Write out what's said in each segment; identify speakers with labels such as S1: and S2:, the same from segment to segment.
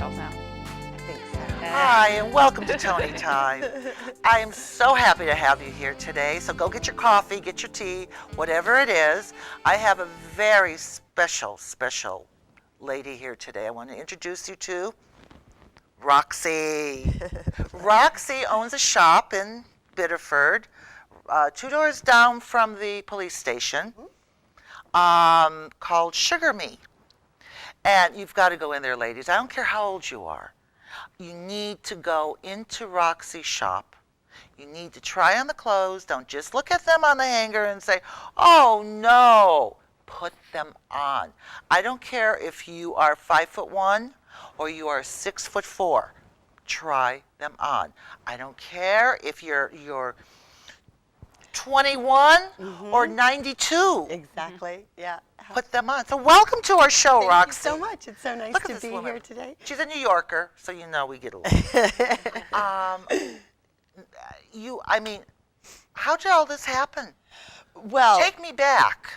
S1: yourself now.
S2: I think so.
S3: Hi, and welcome to Toni Time. I am so happy to have you here today. So go get your coffee, get your tea, whatever it is. I have a very special lady here today. I want to introduce you to Roxi. Roxi owns a shop in Biddeford, 2 doors down from the police station, called Sugar Me. And you've got to go in there, ladies. I don't care how old you are. You need to go into Roxi's shop. You need to try on the clothes. Don't just look at them on the hanger and say, oh no. Put them on. I don't care if you are 5'1" or you are 6'4". Try them on. I don't care if you're 21 or 92.
S2: Exactly. Yeah.
S3: Put them on. So welcome to our show,
S2: Thank
S3: Roxi.
S2: you so much. It's so nice
S3: Look at
S2: to
S3: this
S2: be
S3: woman.
S2: here today.
S3: She's a New Yorker, so you know we get along. How did all this happen?
S2: Well,
S3: Take me back.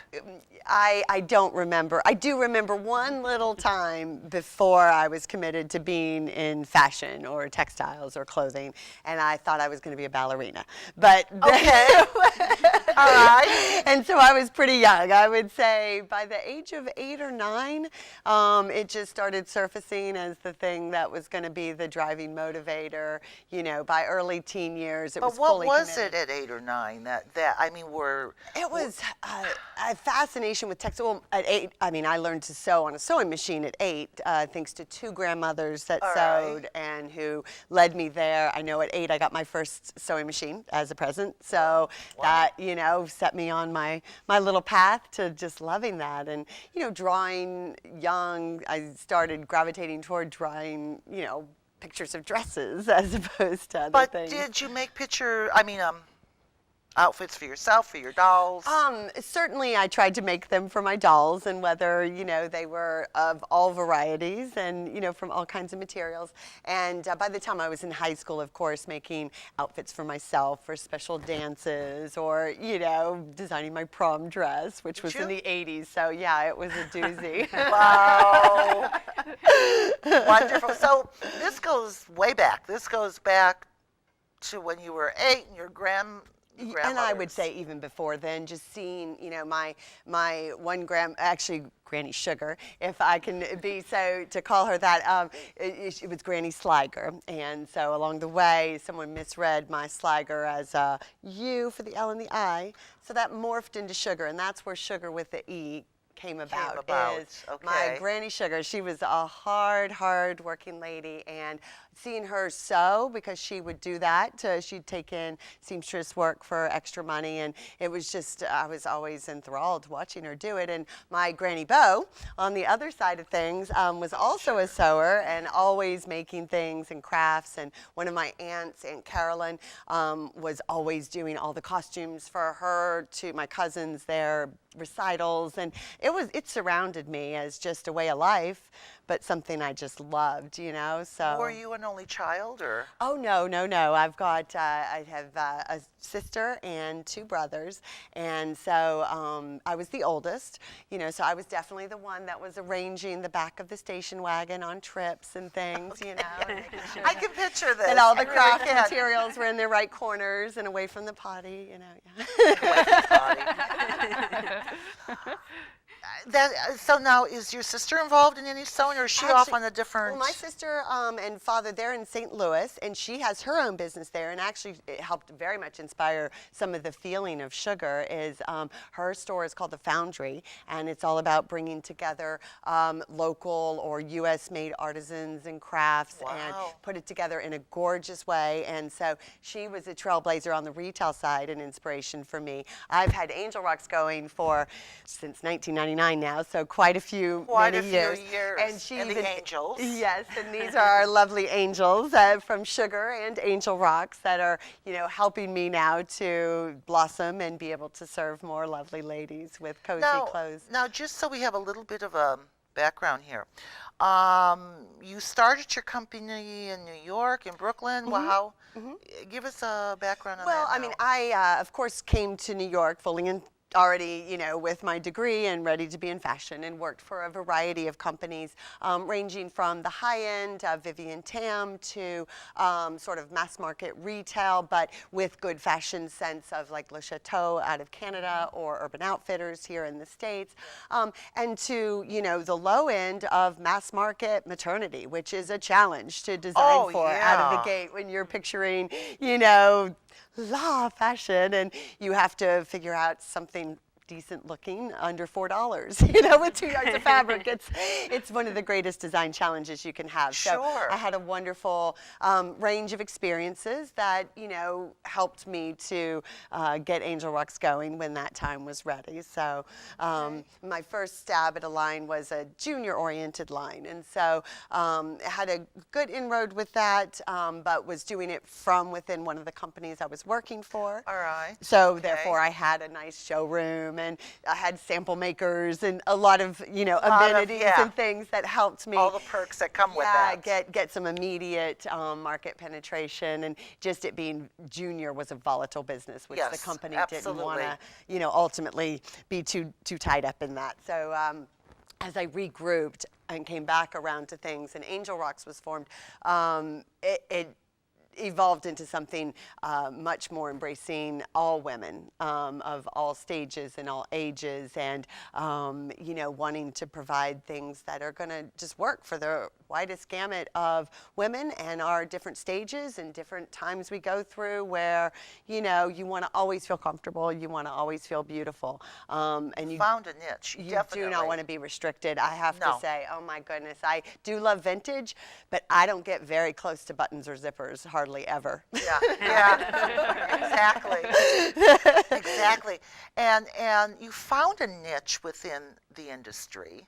S2: I don't remember. I do remember one little time before I was committed to being in fashion or textiles or clothing, and I thought I was going to be a ballerina. But
S3: Okay. All right.
S2: And so I was pretty young. I would say by the age of 8 or 9, it just started surfacing as the thing that was going to be the driving motivator. You know, by early teen years, it was fully
S3: What was
S2: committed.
S3: it at 8 or 9
S2: It was a fascination with textile. Well, at 8, I learned to sew on a sewing machine at 8, thanks to 2 grandmothers that sewed and who led me there. I know at 8 I got my first sewing machine as a present, so that, set me on my little path to just loving that. And, drawing young, I started gravitating toward drawing, pictures of dresses as opposed to other things.
S3: But did you make outfits for yourself, for your dolls?
S2: Certainly I tried to make them for my dolls, and whether, they were of all varieties and, from all kinds of materials. And by the time I was in high school, of course, making outfits for myself for special dances or, designing my prom dress, which was in the 80s. So, yeah, it was a doozy.
S3: Wow. Wonderful. So this goes way back. This goes back to when you were 8 and your grandmothers.
S2: And I would say even before then, just seeing, my one Granny Sugar, if I can be so to call her that, it was Granny Sliger. And so along the way, someone misread my Sliger as a U for the L and the I. So that morphed into Sugar, and that's where Sugar with the E came about. Is my Granny Sugar. She was a hard working lady, and seeing her sew, because she would do that, she'd take in seamstress work for extra money, and it was just, I was always enthralled watching her do it. And my Granny Beau, on the other side of things, was also a sewer and always making things and crafts. And one of my aunts, Aunt Carolyn, was always doing all the costumes for her, to my cousins, their recitals, and it surrounded me as just a way of life, but something I just loved, so.
S3: Were you an only child, or?
S2: Oh, no. I've got, I have a sister and 2 brothers, and so I was the oldest, so I was definitely the one that was arranging the back of the station wagon on trips and things,
S3: I can picture this.
S2: And all the craft materials were in their right corners and away from the potty,
S3: Away from the potty. So now, is your sister involved in any sewing, or is she off on a different?
S2: Well, my sister and father, they're in St. Louis, and she has her own business there, and actually it helped very much inspire some of the feeling of Sugar. Is her store is called The Foundry, and it's all about bringing together local or U.S.-made artisans and crafts, and put it together in a gorgeous way. And so she was a trailblazer on the retail side, an inspiration for me. I've had Angel Rocks going since 1999 now, so quite a few years.
S3: And she and the angels.
S2: Yes, and these are our lovely angels from Sugar and Angel Rocks that are, helping me now to blossom and be able to serve more lovely ladies with cozy clothes.
S3: Now, just so we have a little bit of a background here, you started your company in New York, in Brooklyn. Give us a background on that.
S2: Well, I of course, came to New York fully already, with my degree and ready to be in fashion, and worked for a variety of companies, ranging from the high end of Vivian Tam to sort of mass market retail, but with good fashion sense of like Le Chateau out of Canada or Urban Outfitters here in the States, and to, the low end of mass market maternity, which is a challenge to design for out of the gate when you're picturing, fashion, and you have to figure out something decent looking under $4, with 2 yards of fabric. It's one of the greatest design challenges you can have.
S3: Sure.
S2: So I had a wonderful range of experiences that, helped me to get Angel Rocks going when that time was ready. So my first stab at a line was a junior-oriented line, and so had a good inroad with that, but was doing it from within one of the companies I was working for.
S3: All right.
S2: So therefore, I had a nice showroom, and I had sample makers and a lot of, amenities and things that helped me.
S3: All the perks that come with that.
S2: Get some immediate market penetration, and just it being junior was a volatile business, which the company didn't want to, ultimately be too tied up in that. So as I regrouped and came back around to things, and Angel Rocks was formed, it evolved into something much more embracing all women of all stages and all ages, and wanting to provide things that are going to just work for the widest gamut of women and our different stages and different times we go through, where you want to always feel comfortable, you want to always feel beautiful, and you
S3: found a niche.
S2: You
S3: Definitely.
S2: do not want to be restricted. I have to say, oh my goodness, I do love vintage, but I don't get very close to buttons or zippers hardly ever.
S3: Exactly. And you found a niche within the industry,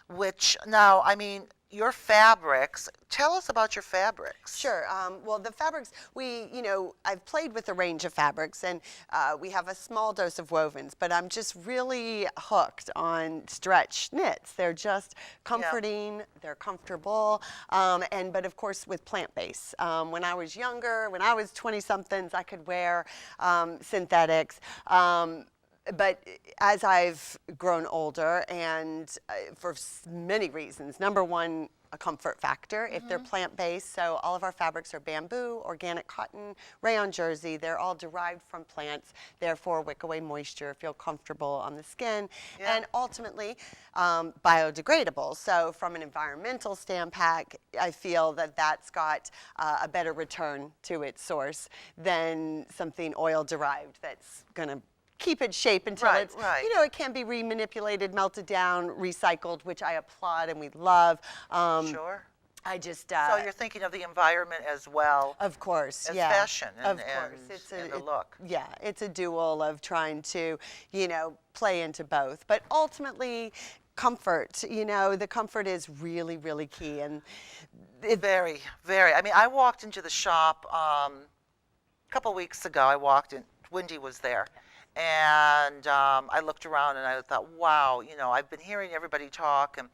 S3: which now, I mean, your fabrics, tell us about your fabrics.
S2: Sure. Well, the fabrics, I've played with a range of fabrics, and we have a small dose of wovens, but I'm just really hooked on stretch knits. They're just comforting, they're comfortable, but of course with plant-based. When I was younger, when I was 20-somethings, I could wear synthetics. But as I've grown older, and for many reasons, number one, a comfort factor if they're plant-based. So all of our fabrics are bamboo, organic cotton, rayon jersey. They're all derived from plants, therefore wick away moisture, feel comfortable on the skin, and ultimately biodegradable. So from an environmental standpoint, I feel that that's got a better return to its source than something oil-derived that's going to keep its shape until it's, it can be remanipulated, melted down, recycled, which I applaud and we love.
S3: Sure.
S2: I just
S3: so you're thinking of the environment as well.
S2: Of course,
S3: as fashion and,
S2: of course.
S3: And the look.
S2: Yeah, it's a dual of trying to, play into both. But ultimately, comfort, the comfort is really, really key. And
S3: very, very. I mean, I walked into the shop a couple weeks ago. I walked in, Wendy was there. And I looked around and I thought, wow, I've been hearing everybody talk and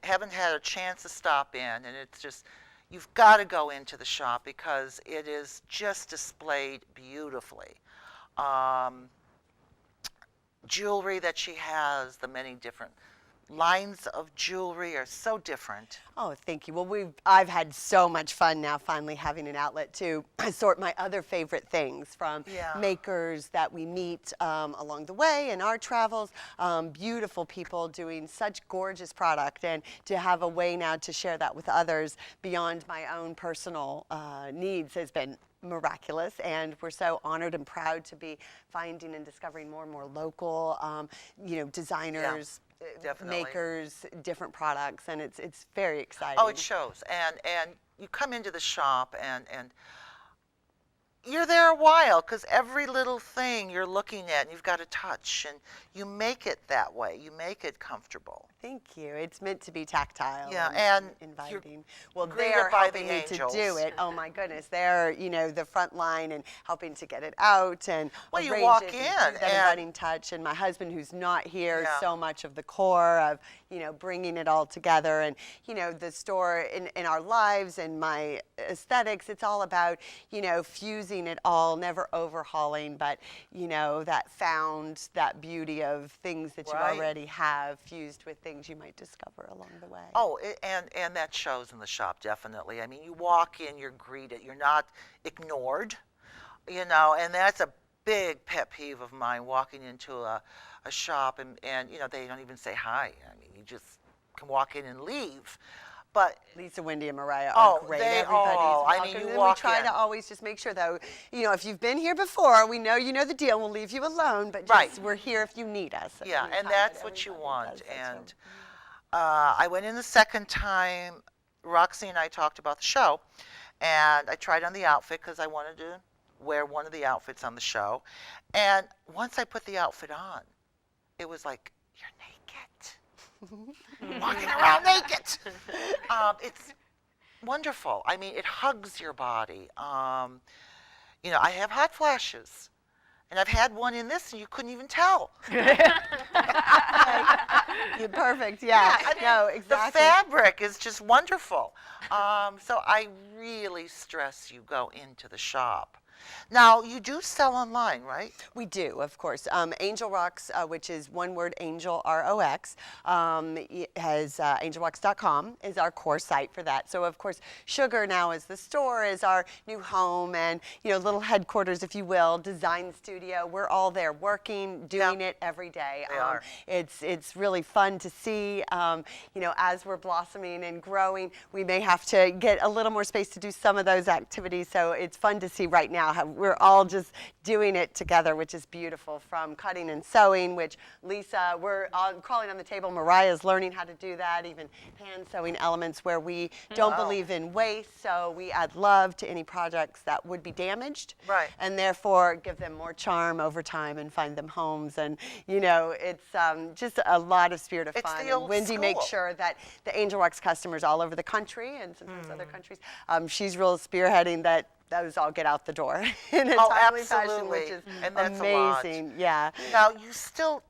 S3: haven't had a chance to stop in. And it's just, you've got to go into the shop because it is just displayed beautifully. Jewelry that she has, the many different lines of jewelry are so different.
S2: Oh, thank you. Well, I've had so much fun now finally having an outlet to sort my other favorite things from makers that we meet along the way in our travels, beautiful people doing such gorgeous product, and to have a way now to share that with others beyond my own personal needs has been miraculous, and we're so honored and proud to be finding and discovering more and more local, designers, makers, different products, and it's very exciting.
S3: Oh, it shows. And you come into the shop and you're there a while because every little thing you're looking at and you've got to touch, and you make it that way. You make it comfortable.
S2: Thank you. It's meant to be tactile
S3: and
S2: inviting. Well, they're helping me to do it. Oh my goodness, they're the front line and helping to get it out and
S3: well, you walk in
S2: and that inviting touch. And my husband, who's not here, so much of the core of bringing it all together. And, the store in our lives and my aesthetics, it's all about, fusing it all, never overhauling, but, that beauty of things that you already have fused with things you might discover along the way.
S3: Oh, and that shows in the shop, definitely. I mean, you walk in, you're greeted, you're not ignored, and that's a big pet peeve of mine, walking into a shop and they don't even say hi. I mean, you just can walk in and leave. But
S2: Lisa, Wendy, and Mariah are great. Everybody's welcome.
S3: I mean,
S2: And we try to always just make sure, though, if you've been here before, we know you know the deal. We'll leave you alone, but we're here if you need us.
S3: Yeah, and that's what you want. And I went in the second time. Roxy and I talked about the show, and I tried on the outfit because I wanted to wear one of the outfits on the show. And once I put the outfit on, it was like, you're naked. Walking around naked. It's wonderful. I mean, it hugs your body. I have hot flashes. And I've had one in this, and you couldn't even tell.
S2: You're perfect. Yeah.
S3: I mean,
S2: no, exactly.
S3: The fabric is just wonderful. So I really stress you go into the shop. Now, you do sell online, right?
S2: We do, of course. Angel Rocks, which is one word, Angel, R-O-X, has angelrocks.com is our core site for that. So, of course, Sugar now is the store, is our new home and, little headquarters, if you will, design studio. We're all there working, doing it every day.
S3: They are.
S2: It's really fun to see, as we're blossoming and growing, we may have to get a little more space to do some of those activities. So it's fun to see right now how we're all just doing it together, which is beautiful, from cutting and sewing, which Lisa, we're crawling on the table. Mariah's learning how to do that, even hand sewing elements where we don't believe in waste. So we add love to any projects that would be damaged.
S3: Right.
S2: And therefore give them more charm over time and find them homes. And, it's just a lot of spirit of fun.
S3: It's the old
S2: and Wendy
S3: school.
S2: makes sure that the Angel Rocks customers all over the country and sometimes other countries, she's real spearheading that those all get out the door in a timely fashion, which is
S3: and that's
S2: amazing.
S3: A lot.
S2: Yeah.
S3: Now, you still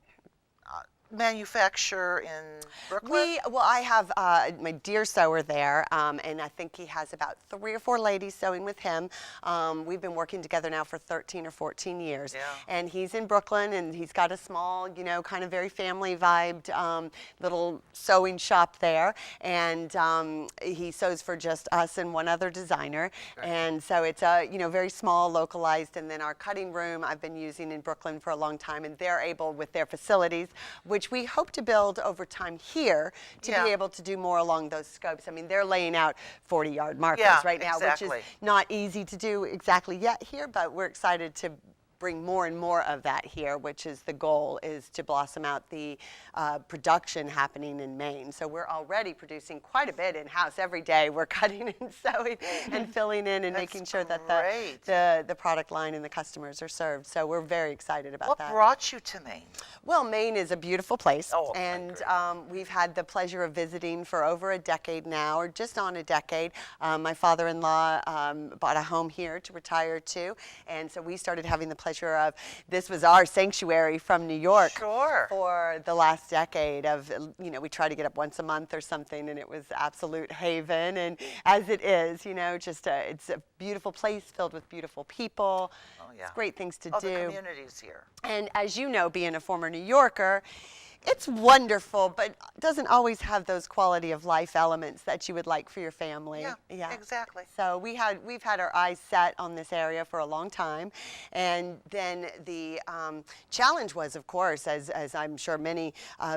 S3: manufacture in Brooklyn?
S2: I have my dear sewer there, and I think he has about 3 or 4 ladies sewing with him. We've been working together now for 13 or 14 years.
S3: Yeah.
S2: And he's in Brooklyn, and he's got a small, kind of very family vibed little sewing shop there. And he sews for just us and one other designer. Right. And so it's very small, localized. And then our cutting room I've been using in Brooklyn for a long time, and they're able, with their facilities, which we hope to build over time here, to be able to do more along those scopes. I mean, they're laying out 40-yard markers right now, which is not easy to do exactly yet here, but we're excited to bring more and more of that here, which is the goal, is to blossom out the production happening in Maine. So we're already producing quite a bit in-house. Every day we're cutting and sewing and filling in and making sure that the product line and the customers are served. So we're very excited about that.
S3: What brought you to Maine?
S2: Well, Maine is a beautiful place, and we've had the pleasure of visiting for over a decade now, or just on a decade. My father-in-law bought a home here to retire to, and so we started having the pleasure of, this was our sanctuary from New York for the last decade of, we try to get up once a month or something, and it was absolute haven. And as it is, it's a beautiful place filled with beautiful people. It's great things to do.
S3: The communities here.
S2: And as you know, being a former New Yorker, it's wonderful, but doesn't always have those quality of life elements that you would like for your family.
S3: Yeah, exactly.
S2: So we've had our eyes set on this area for a long time, and then the challenge was, of course, as I'm sure many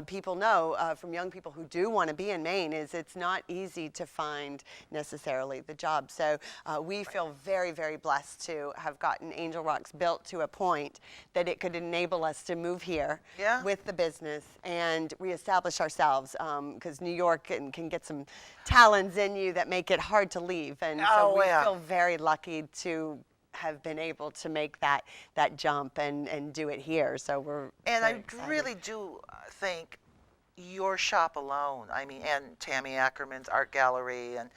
S2: people know from young people who do want to be in Maine, is it's not easy to find necessarily the job. So we feel very, very blessed to have gotten Angel Rocks built to a point that it could enable us to move here with the business and reestablish ourselves, because New York can get some talons in you that make it hard to leave. And so we feel very lucky to have been able to make that jump and do it here. So we're
S3: I really do think your shop alone, I mean, and Tammy Ackerman's art gallery and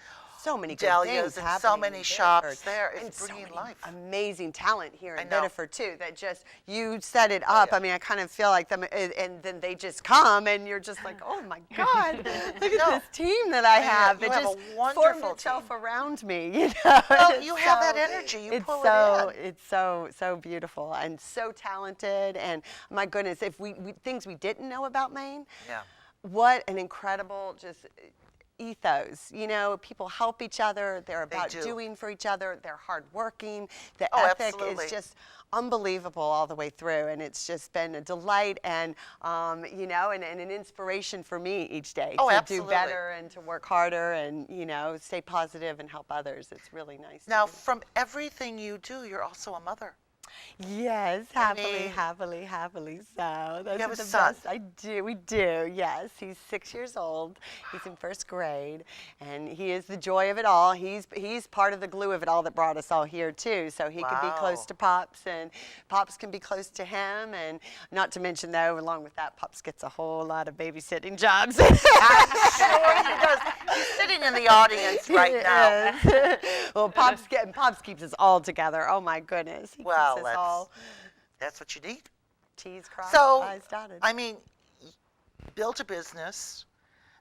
S2: so many good
S3: Dahlias
S2: things
S3: and
S2: happening
S3: so
S2: in
S3: many
S2: Biddeford.
S3: shops there.
S2: And
S3: It's
S2: so
S3: bringing
S2: many
S3: life.
S2: amazing talent here
S3: I
S2: in
S3: know.
S2: Biddeford too. That just you set it up.
S3: yeah.
S2: I mean, I kind of feel like them, and then they just come, and you're just like, oh my God, look at
S3: No.
S2: this team that I have.
S3: you
S2: It
S3: have
S2: just
S3: a
S2: formed
S3: wonderful
S2: itself
S3: team.
S2: around me. You know,
S3: Well,
S2: It's
S3: you have that
S2: so-
S3: energy. You
S2: it's
S3: pull
S2: so,
S3: it in.
S2: It's so beautiful and so talented. And my goodness, if we things we didn't know about Maine.
S3: Yeah.
S2: What an incredible just ethos. You know, people help each other. They're about
S3: do.
S2: doing for each other. They're hardworking. The
S3: Oh,
S2: ethic
S3: absolutely.
S2: is just unbelievable all the way through. And it's just been a delight and, you know, and an inspiration for me each day
S3: Oh,
S2: to
S3: absolutely.
S2: do better and to work harder and, you know, stay positive and help others. It's really nice.
S3: Now,
S2: to do.
S3: from everything you do, you're also a mother.
S2: Yes,
S3: I
S2: happily,
S3: mean,
S2: so. Those
S3: you have
S2: are
S3: a
S2: the
S3: son.
S2: best. I do, we do, yes. He's 6 years old. He's in first grade, and he is the joy of it all. He's part of the glue of it all that brought us all here, too. So he can be close
S3: Wow.
S2: to Pops, and Pops can be close to him. And not to mention, though, along with that, Pops gets a whole lot of babysitting jobs.
S3: I'm sure he does. He's sitting in the audience right now.
S2: Yes. Well, Pops keeps us all together. Oh, my goodness. He
S3: Well,
S2: keeps us all
S3: that's what you need.
S2: T's crossed,
S3: So,
S2: I's dotted.
S3: I mean, built a business.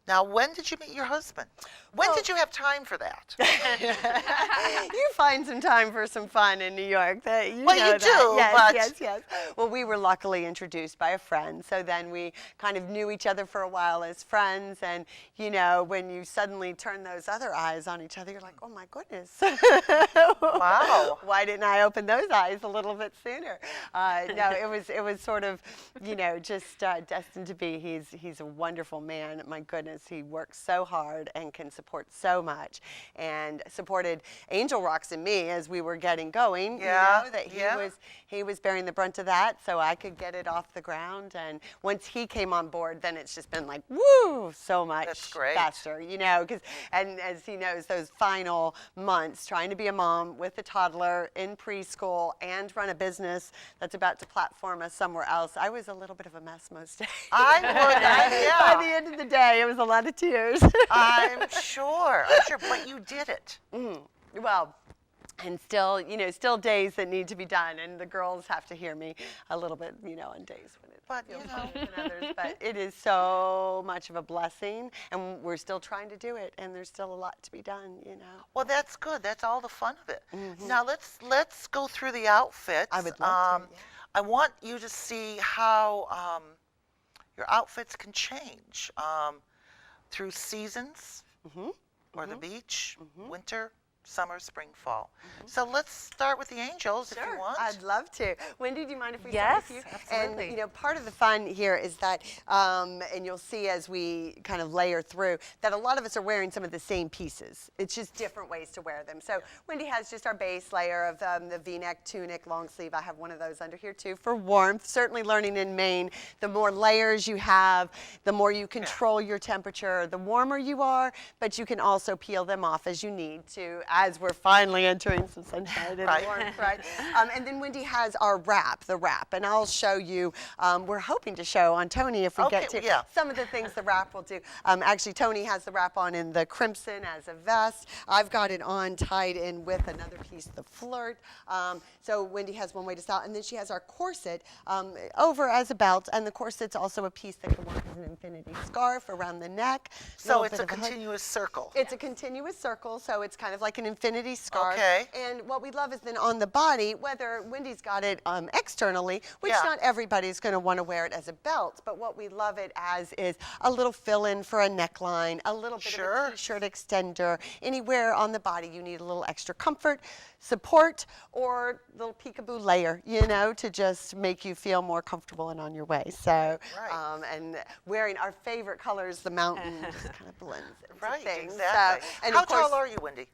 S3: Now, when did you meet your husband? When did you have time for that?
S2: You find some time for some fun in New York. You
S3: Well,
S2: know
S3: you
S2: that.
S3: do,
S2: Yes,
S3: but-
S2: yes. Well, we were luckily introduced by a friend, so then we kind of knew each other for a while as friends. And you know, when you suddenly turn those other eyes on each other, you're like, oh my goodness.
S3: Wow.
S2: Why didn't I open those eyes a little bit sooner? No, it was sort of, you know, just destined to be. He's a wonderful man. My goodness, he works so hard and can support so much, and supported Angel Rocks and me as we were getting going.
S3: Yeah,
S2: You know, that
S3: yeah.
S2: he was bearing the brunt of that, so I could get it off the ground. And once he came on board, then it's just been like, woo, so much
S3: That's great.
S2: faster, you know, and as he knows, those final months trying to be a mom with a toddler in preschool and run a business that's about to platform us somewhere else, I was a little bit of a mess most days.
S3: I would,
S2: By the
S3: yeah.
S2: end of the day, it was a lot of tears.
S3: I'm sure, but you did it.
S2: Well, and still, you know, still days that need to be done, and the girls have to hear me a little bit, you know, on days when it
S3: But,
S2: feels
S3: you know.
S2: better than others. But it is so much of a blessing, and we're still trying to do it, and there's still a lot to be done, you know.
S3: Well, that's good. That's all the fun of it. Now let's go through the outfits.
S2: I would love to, yeah.
S3: I want you to see how your outfits can change through seasons, or the beach, winter, summer, spring, fall. So let's start with the angels if you want.
S2: I'd love to. Wendy, do you mind if we
S1: Yes,
S2: start with you?
S1: absolutely.
S2: And you know, part of the fun here is that, and you'll see as we kind of layer through, that a lot of us are wearing some of the same pieces. It's just different ways to wear them. So Wendy has just our base layer of the V-neck, tunic, long sleeve. I have one of those under here too for warmth. Certainly learning in Maine, the more layers you have, the more you control your temperature, the warmer you are, but you can also peel them off as you need to, as we're finally entering some sunshine and
S3: Right.
S2: warmth, right? And then Wendy has our the wrap, and I'll show you, we're hoping to show on Toni if we get
S3: Okay,
S2: to
S3: yeah.
S2: some of the things the wrap will do. Actually, Toni has the wrap on in the crimson as a vest. I've got it on tied in with another piece, the flirt. So Wendy has one way to style, and then she has our corset over as a belt, and the corset's also a piece that can work as an infinity scarf around the neck.
S3: So
S2: Little
S3: it's
S2: bit
S3: a
S2: of hook.
S3: continuous circle.
S2: It's a continuous circle, so it's kind of like an infinity scarf.
S3: Okay.
S2: And what we love is then on the body, whether Wendy's got it externally, which
S3: Yeah.
S2: not everybody's going to want to wear it as a belt, but what we love it as is a little fill-in for a neckline, a little bit
S3: Sure.
S2: of a t-shirt extender. Anywhere on the body you need a little extra comfort, support, or little peekaboo layer, you know, to just make you feel more comfortable and on your way. So,
S3: Right.
S2: and wearing our favorite colors, the mountain, just kind of blends into
S3: Right,
S2: things.
S3: exactly.
S2: So, and
S3: How
S2: of course,
S3: tall are you, Wendy?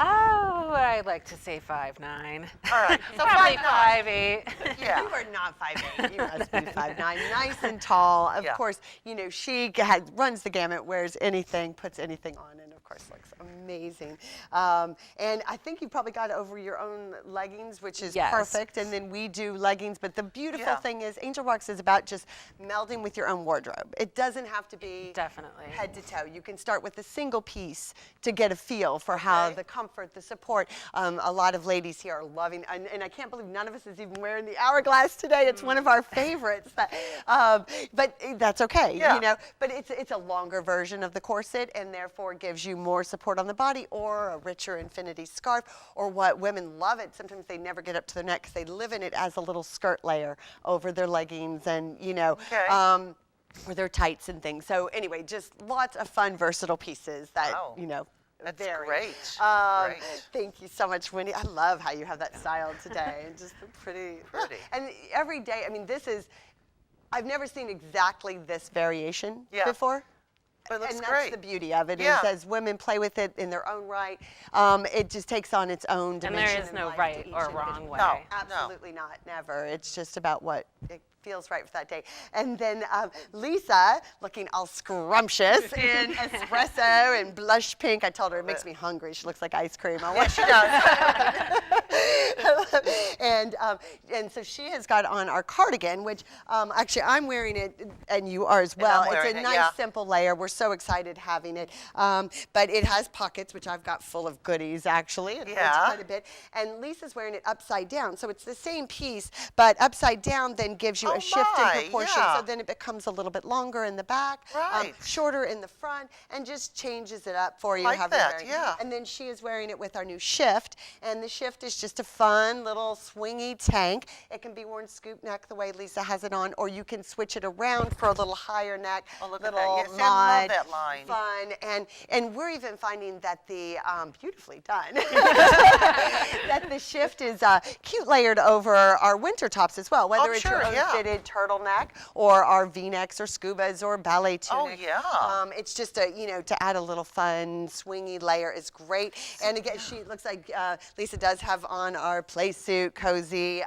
S1: Oh, I'd like to say 5'9".
S3: All right, so
S1: Probably
S3: 5'9".
S1: 5'8".
S3: Yeah.
S2: You are not 5'8". You must be 5'9". Nice and tall. Of
S3: Yeah.
S2: course, you know, she runs the gamut, wears anything, puts anything on, and of course, looks amazing. And I think you probably got over your own leggings, which is
S1: Yes.
S2: perfect. And then we do leggings. But the beautiful
S3: Yeah.
S2: thing is Angel Rocks is about just melding with your own wardrobe. It doesn't have to be
S1: Definitely.
S2: head to toe. You can start with a single piece to get a feel for how
S3: Okay.
S2: the comfort, the support. A lot of ladies here are loving, and I can't believe none of us is even wearing the hourglass today. It's one of our favorites. But that's okay,
S3: Yeah.
S2: you know. But it's a longer version of the corset, and therefore gives you more support on the body, or a richer infinity scarf, or what women love it. Sometimes they never get up to their neck because they live in it as a little skirt layer over their leggings, and you know.
S3: Okay.
S2: Or their tights and things. So anyway, just lots of fun, versatile pieces that,
S3: Wow.
S2: you know,
S3: That's
S2: vary.
S3: great. Great.
S2: Thank you so much, Wendy. I love how you have that style today. And just pretty.
S3: Pretty.
S2: And every day, I mean, I've never seen exactly this variation
S3: Yeah.
S2: before.
S3: But it looks
S2: And that's
S3: great.
S2: the beauty of it,
S3: Yeah.
S2: is as women play with it in their own right, it just takes on its own
S1: And
S2: dimension.
S1: there is
S2: in
S1: no
S2: life to
S1: right
S2: each
S1: or
S2: individual.
S1: wrong way.
S3: No.
S2: Absolutely not, never. It's just about what it feels right for that day. And then Lisa, looking all scrumptious in espresso and blush pink. I told her it makes me hungry. She looks like ice cream. I want
S3: She does.
S2: and so she has got on our cardigan, which actually I'm wearing it, and you are as well.
S3: I'm
S2: It's
S3: wearing
S2: a
S3: it,
S2: nice,
S3: yeah.
S2: simple layer. We're so excited having it. But it has pockets, which I've got full of goodies, actually. It holds
S3: Yeah.
S2: quite a bit. And Lisa's wearing it upside down. So it's the same piece, but upside down then gives you
S3: Oh
S2: a shift
S3: my,
S2: in proportion.
S3: yeah.
S2: So then it becomes a little bit longer in the back,
S3: Right.
S2: shorter in the front, and just changes it up for you.
S3: Like
S2: have it
S3: that,
S2: very-
S3: yeah.
S2: And then she is wearing it with our new shift. And the shift is just a fun little swingy tank. It can be worn scoop neck the way Lisa has it on, or you can switch it around for a little higher neck.
S3: Oh, look at
S2: little
S3: that. Yes, I love
S2: mod,
S3: that line.
S2: Fun. And we're even finding that the, beautifully done, that the shift is cute layered over our winter tops as well, whether it's
S3: sure,
S2: your own
S3: yeah.
S2: fitted turtleneck or our V-necks or scubas or ballet
S3: Oh,
S2: tunic.
S3: yeah.
S2: It's just to add a little fun, swingy layer is great. And again, she looks like Lisa does have on our play suit, cozy,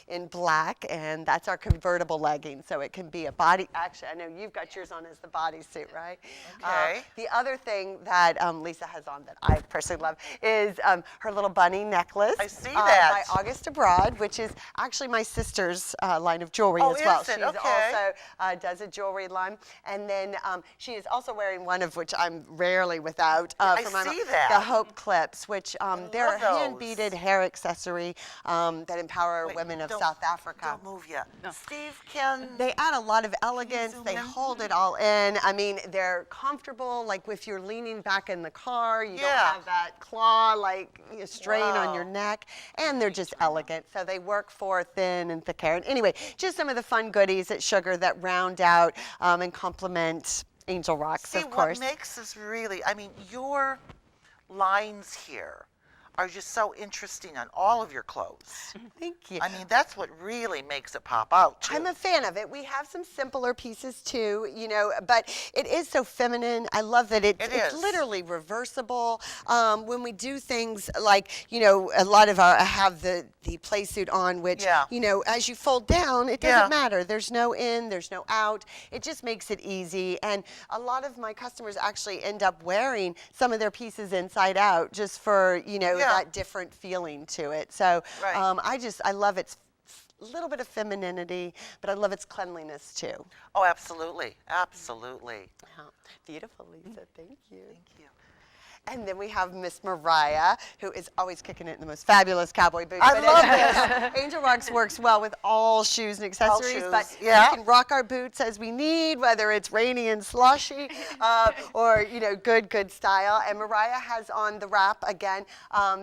S2: in black, and that's our convertible legging. So it can be a body. Actually, I know you've got yours on as the bodysuit, right?
S3: Okay.
S2: The other thing that Lisa has on that I personally love is her little bunny necklace.
S3: I see that.
S2: By August Abroad, which is actually my sister's line of jewelry
S3: Oh,
S2: as well.
S3: is it?
S2: She's
S3: Okay.
S2: also does a jewelry line, and then she is also wearing one of which I'm rarely without.
S3: I
S2: for my
S3: see
S2: mom,
S3: that.
S2: the Hope clips, which they're a
S3: love those.
S2: hand-beaded hair accessory that empower
S3: Wait,
S2: women of
S3: don't-
S2: South Africa.
S3: Don't move yet. Steve, can...
S2: They add a lot of elegance.
S3: zoom
S2: They
S3: in?
S2: hold it all in. I mean, they're comfortable. Like if you're leaning back in the car, you don't
S3: Yeah.
S2: have that claw strain on your
S3: Wow.
S2: neck. And they're just elegant. So they work for thin and thick hair. And anyway, just some of the fun goodies at Sugar that round out and complement Angel Rocks,
S3: See,
S2: of course.
S3: what makes this really... I mean, your lines here are just so interesting on all of your clothes.
S2: Thank you.
S3: I mean, that's what really makes it pop out, too.
S2: I'm a fan of it. We have some simpler pieces too, but it is so feminine. I love that it's
S3: is.
S2: literally reversible. When we do things like, a lot of I have the play suit on, which,
S3: Yeah.
S2: as you fold down, it doesn't
S3: Yeah.
S2: matter. There's no in, there's no out. It just makes it easy. And a lot of my customers actually end up wearing some of their pieces inside out just for, that different feeling to it. So
S3: Right.
S2: I love its little bit of femininity, but I love its cleanliness too.
S3: Oh, absolutely. Absolutely.
S2: Beautiful, Lisa. Thank you.
S3: Thank you.
S2: And then we have Miss Mariah, who is always kicking it in the most fabulous cowboy boots.
S3: I
S2: But
S3: love
S2: this. Angel Rocks works well with all shoes and accessories,
S3: shoes,
S2: but
S3: yeah.
S2: we can rock our boots as we need, whether it's rainy and sloshy or, good style. And Mariah has on the wrap again,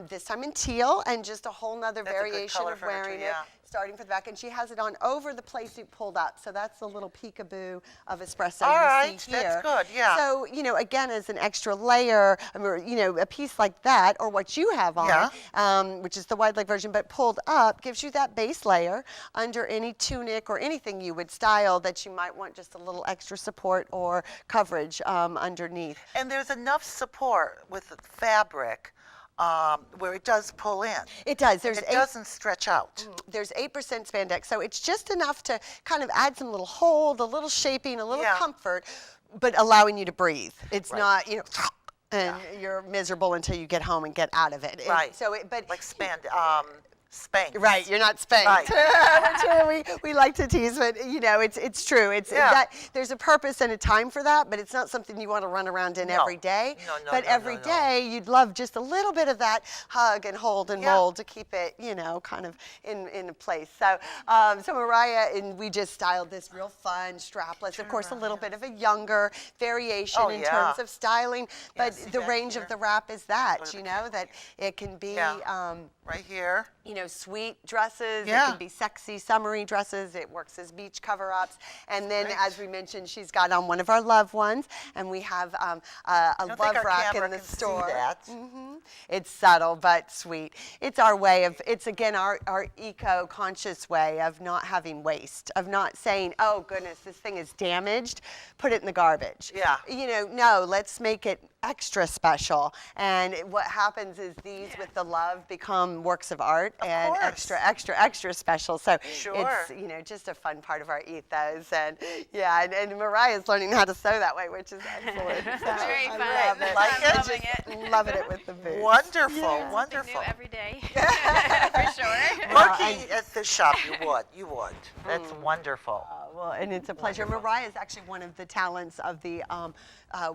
S2: this time in teal, and just a whole nother
S3: That's a good
S2: variation
S3: color
S2: of
S3: for her, too,
S2: wearing it.
S3: yeah.
S2: Starting from the back, and she has it on over the play suit pulled up. So that's the little peekaboo of espresso
S3: All
S2: you
S3: right,
S2: see here.
S3: that's good, yeah.
S2: So, again, as an extra layer, a piece like that, or what you have on,
S3: Yeah.
S2: which is the wide leg version, but pulled up, gives you that base layer under any tunic or anything you would style that you might want just a little extra support or coverage underneath.
S3: And there's enough support with the fabric where it does pull in.
S2: It does.
S3: It doesn't stretch out.
S2: There's 8% spandex, so it's just enough to kind of add some little hold, a little shaping, a little
S3: Yeah.
S2: comfort, but allowing you to breathe. It's
S3: Right.
S2: not, and you're miserable until you get home and get out of it.
S3: Right.
S2: But
S3: like Spanx.
S2: right, you're not spanked.
S3: Right.
S2: we like to tease, but it's true. It's that there's a purpose and a time for that, but it's not something you want to run around in every day.
S3: No,
S2: but every day you'd love just a little bit of that hug and hold and mold to keep it, kind of in place. So, so Mariah, and we just styled this real fun strapless. Of course, a little bit of a younger variation in terms of styling, but the range of the wrap is that, that it can be
S3: right here.
S2: Sweet dresses. It can be sexy, summery dresses. It works as beach cover-ups. And then, as we mentioned, she's got on one of our loved ones, and we have a love rack in the store. It's subtle but sweet. It's our way of, it's again our eco-conscious way of not having waste, of not saying, oh goodness, this thing is damaged, put it in the garbage.
S3: Yeah.
S2: No, let's make it extra special. And what happens is these with the love become works of art and extra special. So it's just a fun part of our ethos. And and Mariah's learning how to sew that way, which is excellent. So
S4: very fun.
S2: I love it.
S4: I'm loving it.
S2: Loving it with the boots.
S3: Wonderful,
S4: Something
S3: wonderful.
S4: new every day, for sure.
S3: Working at the shop, you would. That's wonderful.
S2: Well, and it's a pleasure. Mariah is actually one of the talents of the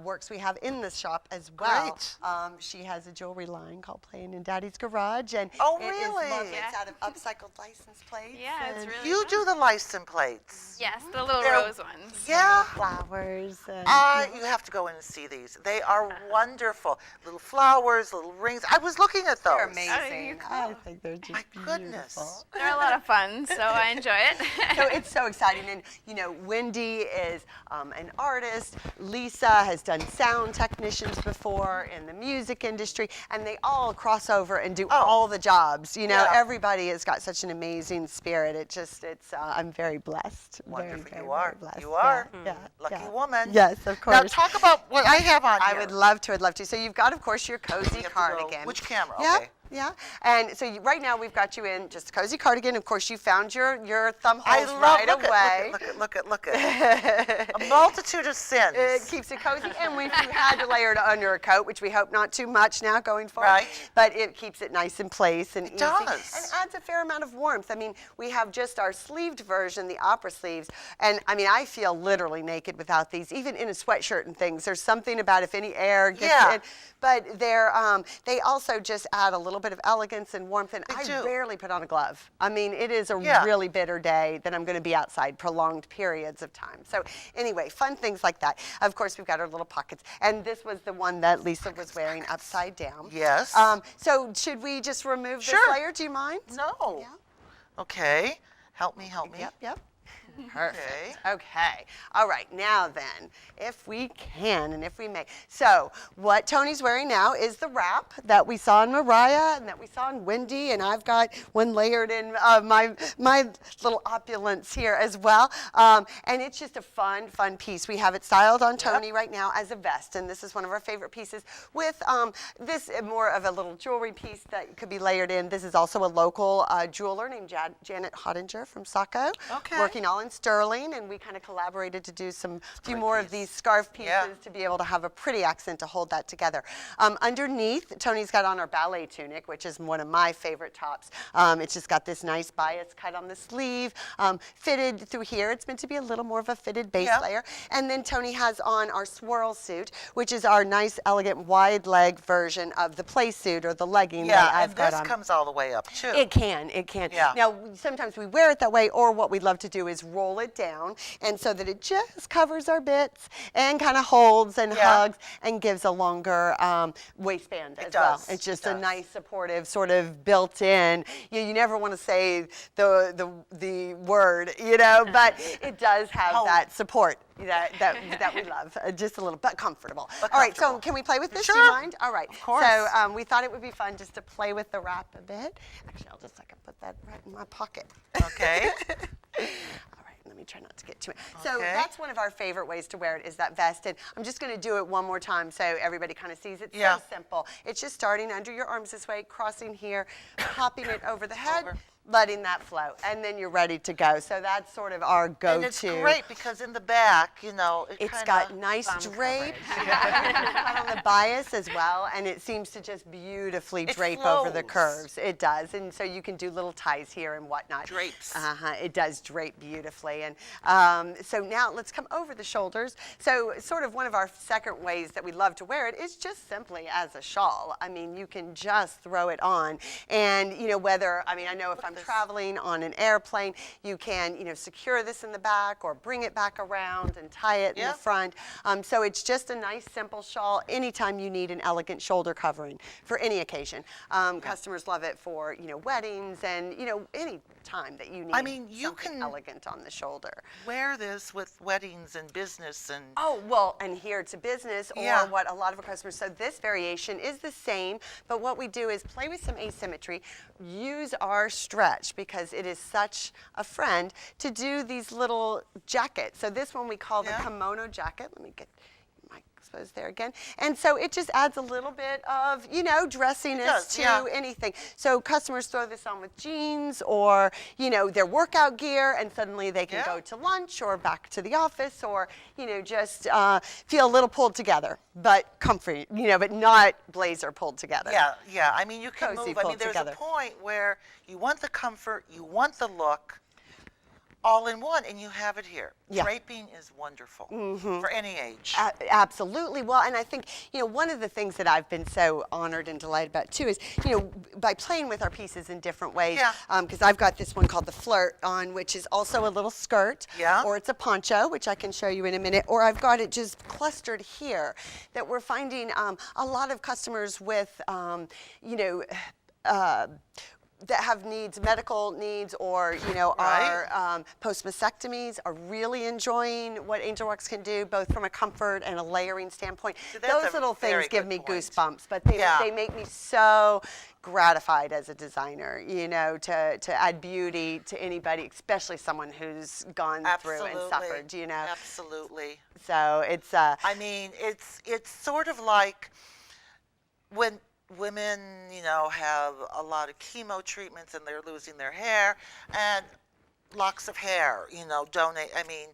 S2: works we have in the shop as well.
S3: Great.
S2: She has a jewelry line called Playing in Daddy's Garage, and
S3: really?
S2: it is lovely. It's out of upcycled license plates.
S4: Yeah, it's really
S3: You
S4: fun.
S3: do the license plates.
S4: Yes, the little
S3: They're-
S4: rose ones.
S3: Yeah.
S2: Flowers.
S3: You have to go in and see these. They are wonderful. Little flowers, little rings. I was looking at those.
S2: They're amazing.
S4: Oh,
S2: I think they're just
S3: My goodness.
S2: beautiful.
S4: They're a lot of fun, so I enjoy it.
S2: So it's so exciting. And, Wendy is an artist. Lisa has done sound technicians before in the music industry. And they all cross over and do all the jobs. Everybody has got such an amazing spirit. I'm very blessed.
S3: Wonderful.
S2: Very,
S3: You
S2: very,
S3: are.
S2: very blessed.
S3: You are.
S2: Yeah.
S3: Lucky woman.
S2: Yes, of course.
S3: Now talk about what I have on
S2: I
S3: here.
S2: would love to. I'd love to. So you've got, of course, your cozy
S3: You have to go-
S2: cardigan.
S3: Which camera?
S2: Yeah.
S3: Okay.
S2: Yeah, and so right now we've got you in just a cozy cardigan. Of course, you found your thumb
S3: I
S2: holes
S3: love
S2: right
S3: look
S2: away.
S3: Look at a multitude of sins.
S2: It keeps it cozy, and if you had to layer it under a coat, which we hope not too much now going forward,
S3: Right.
S2: but it keeps it nice in place and easy.
S3: does.
S2: And adds a fair amount of warmth. I mean, we have just our sleeved version, the opera sleeves, and I mean, I feel literally naked without these, even in a sweatshirt and things. There's something about if any air gets in, but they also just add a little bit of elegance and warmth, and I rarely put on a glove. I mean, it is a really bitter day that I'm going to be outside prolonged periods of time. So anyway, fun things like that. Of course, we've got our little pockets, and this was the one that Lisa was wearing upside down.
S3: Yes.
S2: So should we just remove this layer? Do you mind?
S3: No.
S2: Yeah.
S3: Okay. Help me.
S2: Yep. Perfect. Okay. All right. Now then, if we can and if we may. So what Toni's wearing now is the wrap that we saw in Mariah and that we saw in Wendy, and I've got one layered in my little opulence here as well. And it's just a fun piece. We have it styled on Toni right now as a vest, and this is one of our favorite pieces with this more of a little jewelry piece that could be layered in. This is also a local jeweler named Janet Hottinger from Saco, working all in sterling, and we kind of collaborated to do a few more of these scarf pieces to be able to have a pretty accent to hold that together. Underneath, Toni's got on our ballet tunic, which is one of my favorite tops. It's just got this nice bias cut on the sleeve, fitted through here. It's meant to be a little more of a fitted base layer. And then Toni has on our swirl suit, which is our nice, elegant, wide leg version of the play suit or the legging that I've got on.
S3: Yeah, and this comes all the way up too.
S2: It can.
S3: Yeah.
S2: Now, sometimes we wear it that way, or what we'd love to do is roll it down, and so that it just covers our bits and kind of holds and hugs and gives a longer waistband as well. It's just a nice, supportive, sort of built-in. You never want to say the word, but it does have that support that we love, just a little, but comfortable. All right, so can we play with this? Do you mind? All right.
S3: Of course.
S2: So we thought it would be fun just to play with the wrap a bit. Actually, I'll just put that right in my pocket.
S3: Okay.
S2: All right, let me try not to get too much. So that's one of our favorite ways to wear it is that vest. And I'm just going to do it one more time so everybody kind of sees it. So simple. It's just starting under your arms this way, crossing here, popping it over the head, letting that flow, and then you're ready to go. So that's sort of our go-to.
S3: And it's great because in the back,
S2: It's got nice drape cut on the bias as well, and it seems to just beautifully drape over the
S3: flows.
S2: curves. It does, and so you can do little ties here and whatnot.
S3: Drapes.
S2: It does drape beautifully, and so now let's come over the shoulders. So sort of one of our second ways that we love to wear it is just simply as a shawl. I mean, you can just throw it on, and I know if I'm traveling on an airplane, you can secure this in the back or bring it back around and tie it in the front. So it's just a nice simple shawl anytime you need an elegant shoulder covering for any occasion. Customers love it for weddings and any time that you need
S3: you
S2: something
S3: can
S2: elegant on the shoulder.
S3: wear this with weddings and business and
S2: Oh, well, and here to business, or
S3: Yeah.
S2: what a lot of our customers, so this variation is the same, but what we do is play with some asymmetry, use our stretch, because it is such a friend, to do these little jackets. So this one we call the kimono jacket. Let me get my exposed there again. And so it just adds a little bit of, dressiness to anything. So customers throw this on with jeans or, their workout gear, and suddenly they can go to lunch or back to the office, or, just feel a little pulled together, but comfy, but not blazer pulled together.
S3: Yeah. I mean, you can
S2: Cozy
S3: move. I mean,
S2: pulled
S3: there's
S2: together.
S3: a point where you want the comfort, you want the look, all in one, and you have it here.
S2: Yeah.
S3: Draping is wonderful for any age.
S2: Absolutely. Well, and I think, one of the things that I've been so honored and delighted about too is, by playing with our pieces in different ways, because I've got this one called the Flirt on, which is also a little skirt, or it's a poncho, which I can show you in a minute, or I've got it just clustered here, that we're finding a lot of customers with, that have medical needs, or are post-mastectomies, are really enjoying what Angel Wax can do, both from a comfort and a layering standpoint. Those little things give me goosebumps, but they make me so gratified as a designer, to add beauty to anybody, especially someone who's gone through and suffered,
S3: Absolutely.
S2: So it's
S3: it's sort of like when women, have a lot of chemo treatments and they're losing their hair, and locks of hair, donate. I mean,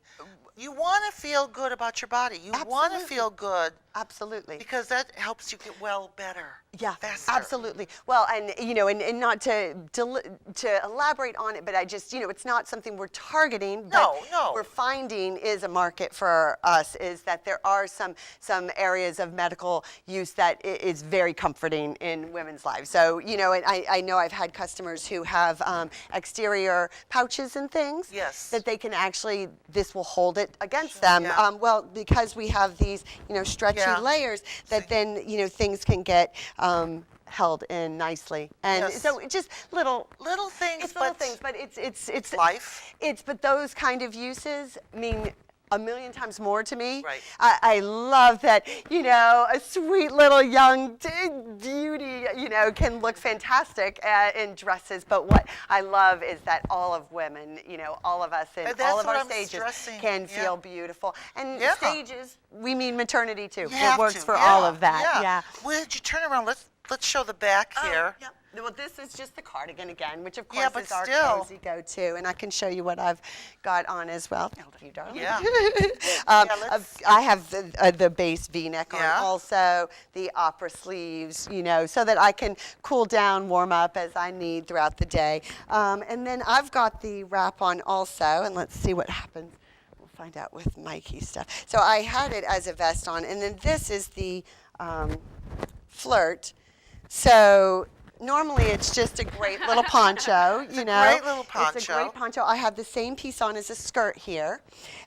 S3: you want to feel good about your body. You want to feel good.
S2: Absolutely.
S3: Because that helps you get well better.
S2: Yeah,
S3: faster.
S2: absolutely. Well, and and not to elaborate on it, but I just, it's not something we're targeting. But
S3: No.
S2: we're finding is a market for us, is that there are some areas of medical use that is very comforting in women's lives. So, and I know I've had customers who have exterior pouches and things.
S3: Yes.
S2: That they can actually, this will hold it against them.
S3: Yeah.
S2: Well, because we have these, stretchy layers, that then, things can get held in nicely, and so it's just little
S3: things.
S2: It's little things, but it's
S3: life.
S2: But those kind of uses mean a million times more to me.
S3: Right.
S2: I love that, a sweet little young beauty, can look fantastic in dresses. But what I love is that all of women, all of us in all of our stages can feel beautiful. And stages, we mean maternity too. It works for all of that. Yeah.
S3: Would you turn around? Let's show the back here.
S2: Yeah. Well, this is just the cardigan again, which of course
S3: but
S2: is our
S3: still.
S2: cozy go-to, and I can show you what I've got on as well. Thank you, darling.
S3: Yeah.
S2: I have the base V-neck on,
S3: Yeah.
S2: also the opera sleeves, so that I can cool down, warm up as I need throughout the day. And then I've got the wrap on also, and let's see what happens. We'll find out with Mikey stuff. So I had it as a vest on, and then this is the Flirt. So normally it's just a great little poncho,
S3: great little poncho.
S2: It's a great poncho. I have the same piece on as a skirt here.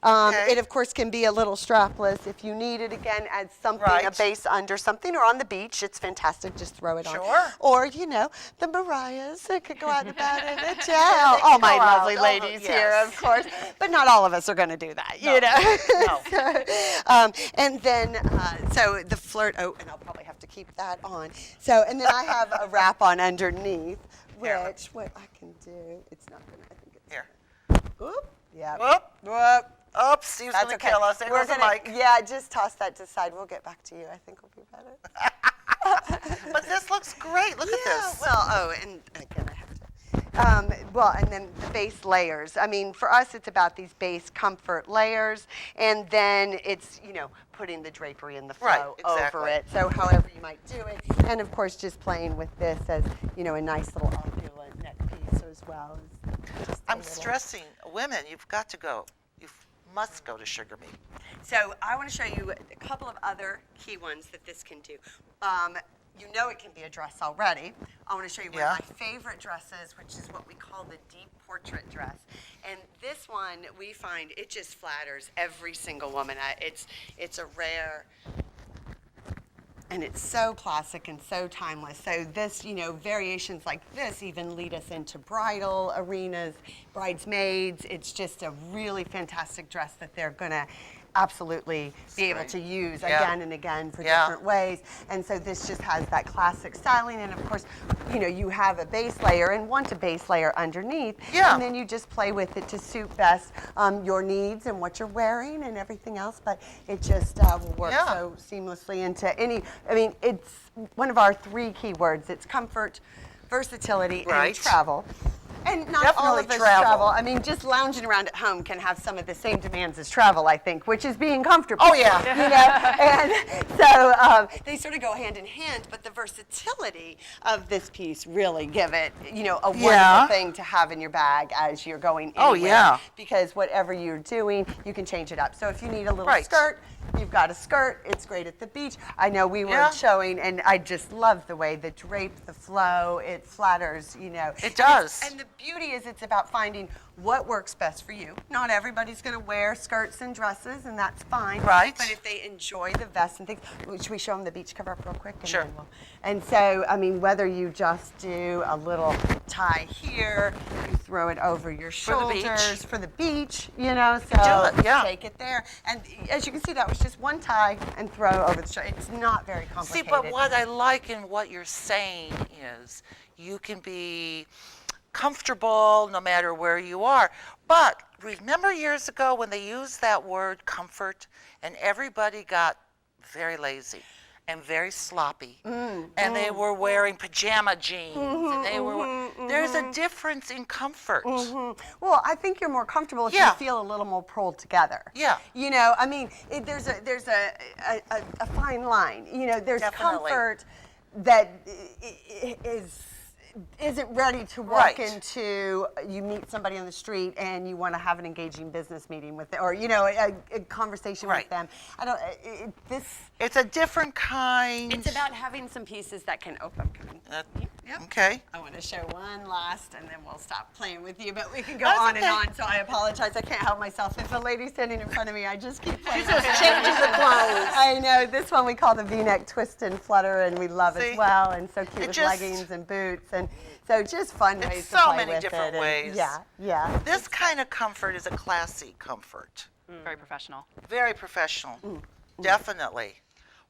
S2: It of course can be a little strapless if you need it. Again, add something, a base under something, or on the beach. It's fantastic. Just throw it on. Or the Mariahs that could go out and about in a gel. All my lovely ladies here, of course. But not all of us are going to do that,
S3: No.
S2: And then so the Flirt. Oh, and I'll probably have to keep that on. So, and then I have a wrap on underneath, which what I can do. It's not gonna. I think it's
S3: here.
S2: Oop. Yeah.
S3: Whoop. Oops, Steve's going to kill us. There goes the mic.
S2: Yeah, just toss that to the side. We'll get back to you. I think we'll be better.
S3: But this looks great. Look at this.
S2: Well, and again, I have to Well, and then the base layers. I mean, for us, it's about these base comfort layers, and then it's, putting the drapery and the flow
S3: Right,
S2: over
S3: exactly.
S2: it. So however you might do it. And of course, just playing with this as, a nice little opulent neck piece as well. Just a
S3: I'm
S2: little-
S3: stressing, women, you've got to go. You must go to Sugar Me.
S2: So I want to show you a couple of other key ones that this can do. You know it can be a dress already. I want to show you one
S3: Yeah.
S2: of my favorite dresses, which is what we call the deep portrait dress. And this one, we find it just flatters every single woman. It's a rare, and it's so classic and so timeless. So this, variations like this even lead us into bridal arenas, bridesmaids. It's just a really fantastic dress that they're gonna absolutely be able
S3: great.
S2: to use
S3: Yeah.
S2: again and again for
S3: Yeah.
S2: different ways. And so this just has that classic styling. And of course, you have a base layer and want a base layer underneath.
S3: Yeah.
S2: And then you just play with it to suit best your needs and what you're wearing and everything else. But it just will work
S3: Yeah.
S2: so seamlessly into any, it's one of our 3 keywords. It's comfort, versatility,
S3: Right.
S2: and travel. And not all of
S3: Definitely
S2: us
S3: travel.
S2: travel. I mean, just lounging around at home can have some of the same demands as travel, I think, which is being comfortable.
S3: Oh, yeah.
S2: And so they sort of go hand in hand, but the versatility of this piece really give it, a wonderful
S3: Yeah.
S2: thing to have in your bag as you're going
S3: Oh,
S2: anywhere.
S3: yeah.
S2: Because whatever you're doing, you can change it up. So if you need a little
S3: Right.
S2: skirt, you've got a skirt. It's great at the beach. I know we were
S3: Yeah.
S2: showing, and I just love the way the drape, the flow, it flatters,
S3: It does.
S2: And the beauty is it's about finding what works best for you. Not everybody's going to wear skirts and dresses, and that's fine.
S3: Right.
S2: But if they enjoy the vests and things, should we show them the beach cover up real quick? And
S3: Sure.
S2: then and so, I mean, whether you just do a little tie here, you throw it over your
S3: For the beach.
S2: shoulders for the beach, so
S3: do it, yeah.
S2: take it there. And as you can see, that was just one tie and throw over the shoulder. It's not very
S3: See,
S2: complicated.
S3: but what I like in what you're saying is you can be comfortable no matter where you are. But remember years ago when they used that word comfort and everybody got very lazy and very sloppy and they were wearing pajama jeans and they were there's a difference in comfort.
S2: Well, I think you're more comfortable if
S3: Yeah.
S2: you feel a little more pulled together.
S3: Yeah.
S2: I mean, there's a fine line. There's
S3: Definitely.
S2: comfort that isn't ready to walk
S3: Right.
S2: into. You meet somebody on the street and you want to have an engaging business meeting with them, or a conversation
S3: Right.
S2: with them. I don't. This.
S3: It's a different kind.
S2: It's about having some pieces that can open. Yep.
S3: Okay.
S2: I want to show one last, and then we'll stop playing with you. But we can go
S3: That's
S2: on
S3: okay.
S2: and on. So I apologize. I can't help myself. If a lady's standing in front of me, I just keep playing.
S3: She just changes the clothes.
S2: I know. This one we call the V-neck twist and flutter, and we love
S3: See?
S2: as well. And so cute
S3: It
S2: with
S3: just-
S2: leggings and boots, and so just fun
S3: It's
S2: ways to
S3: so
S2: play
S3: many
S2: with
S3: different
S2: it.
S3: ways.
S2: And yeah.
S3: This kind of comfort is a classy comfort.
S4: Very professional.
S3: Very professional. Definitely.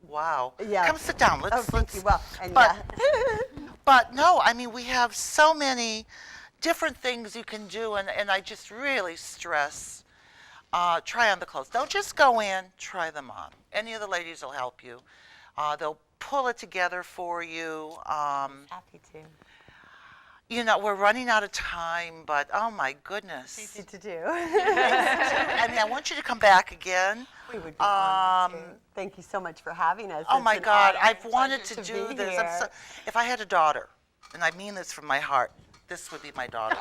S3: Wow.
S2: Yeah.
S3: Come sit down. Let's
S2: Oh, thank
S3: let's
S2: you. Well, and
S3: but-
S2: yeah.
S3: But no, I mean we have so many different things you can do and I just really stress try on the clothes. Don't just go in, try them on. Any of the ladies will help you. They'll pull it together for you.
S2: Happy to.
S3: We're running out of time, but oh my goodness.
S2: Easy to do.
S3: I mean, I want you to come back again.
S2: We would be honored to. Thank you so much for having us.
S3: Oh
S2: It's
S3: my
S2: an
S3: God,
S2: honor
S3: I've
S2: and
S3: wanted
S2: pleasure
S3: to do
S2: be
S3: this.
S2: here.
S3: If I had a daughter, and I mean this from my heart, this would be my daughter.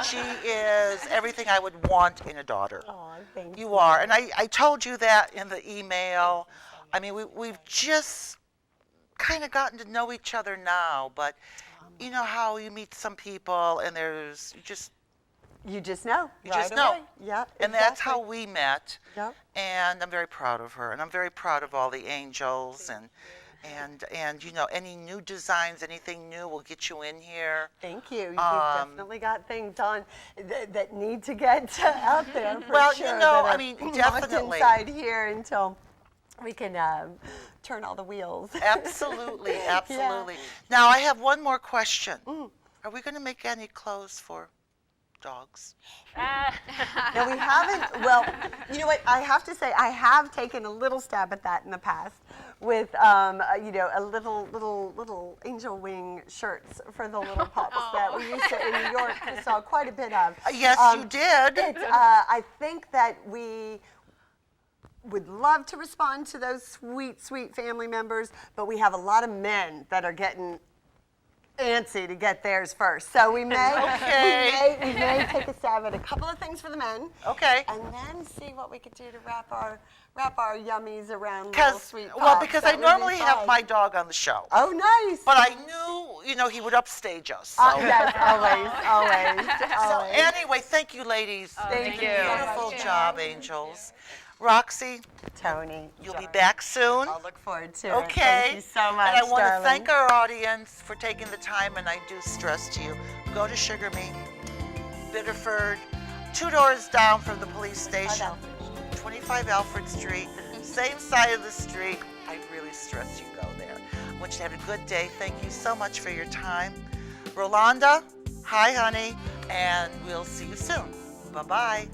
S3: She is everything I would want in a daughter.
S2: Aw, thank
S3: You are, and I told you that in the email. I mean, we've just kind of gotten to know each other now, but you know how you meet some people and you just
S2: know.
S3: You
S2: right
S3: just know.
S2: away. Yep.
S3: and that's how
S2: exactly.
S3: we met.
S2: Yep.
S3: And I'm very proud of her, and I'm very proud of all the angels, and any new designs, anything new, we'll get you in here.
S2: Thank you. You've definitely got things on that need to get out there. For
S3: Well,
S2: sure,
S3: you know,
S2: that
S3: I
S2: are
S3: mean,
S2: locked
S3: definitely.
S2: inside here until we can turn all the wheels.
S3: Absolutely, absolutely. Now I have one more question. Are we going to make any clothes for dogs?
S2: No, we haven't. Well, you know what? I have to say, I have taken a little stab at that in the past with, a little angel wing shirts for the little pups that we used to in New York saw quite a bit of.
S3: Yes, you did.
S2: I think that we would love to respond to those sweet, sweet family members, but we have a lot of men that are getting antsy to get theirs first. So we may, we may take a stab at a couple of things for the men.
S3: Okay.
S2: And then see what we could do to wrap our yummies around little
S3: Because,
S2: sweet pups.
S3: well, because I
S2: That would be
S3: normally have
S2: fun.
S3: my dog on the show.
S2: Oh, nice.
S3: But I knew, you know, he would upstage us. So.
S2: Yes, always.
S3: So anyway, thank you, ladies.
S2: Thank you.
S3: Beautiful job, angels. Roxy,
S2: Toni,
S3: you'll be back soon.
S2: I'll look forward to it.
S3: Okay.
S2: Thank you so much,
S3: And I want to
S2: darling.
S3: thank our audience for taking the time, and I do stress to you, go to Sugar Me, Biddeford, 2 doors down from the police station, 25 Alfred Street, same side of the street. I really stress you go there. I want you to have a good day. Thank you so much for your time. Rolanda, hi, honey, and we'll see you soon. Bye-bye.